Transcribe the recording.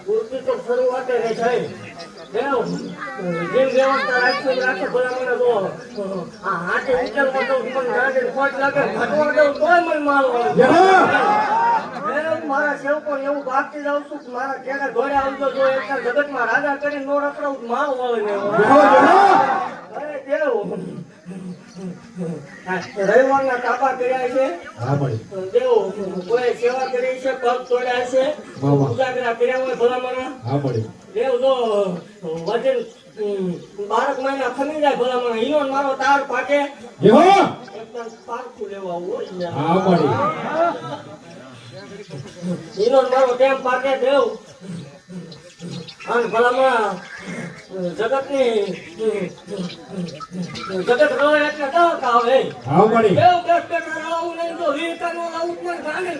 પૂરતી તો શરૂઆત રહે છે દેવ જેમ વ્યવસ્થા રાખી રાખે ભલા મને તો આ હાથે ઉકેલમાં તો પણ ગાડે ખોટ લાગે ભટવા દઉં તોય મને મારો મારા સેવકો એવું ભાગતી જાઉં છું મારા ઘેરા ઘોડે આવજો જો એક જગતમાં રાજા કરીને નો રખડાવું મારો આવે ને અરે દેવ રવિવારના તાપા કર્યા છે દેવ કોઈ સેવા કરી છે પગ તોડ્યા છે ઉજાગરા કર્યા હોય ભલામણા દેવ જો વજન 12 મહિના ખમી જાય ભલામણા ઈનો મારો તાર પાકે એકદમ પારખું લેવા હોય ઈનો મારો ટેમ પાકે દેવ અને ભલામણા જગતની જગત રોય એટલે દવા આવે દેવ બેઠા રાવું નહીં તો વીરતા નો લાવું પણ ગાને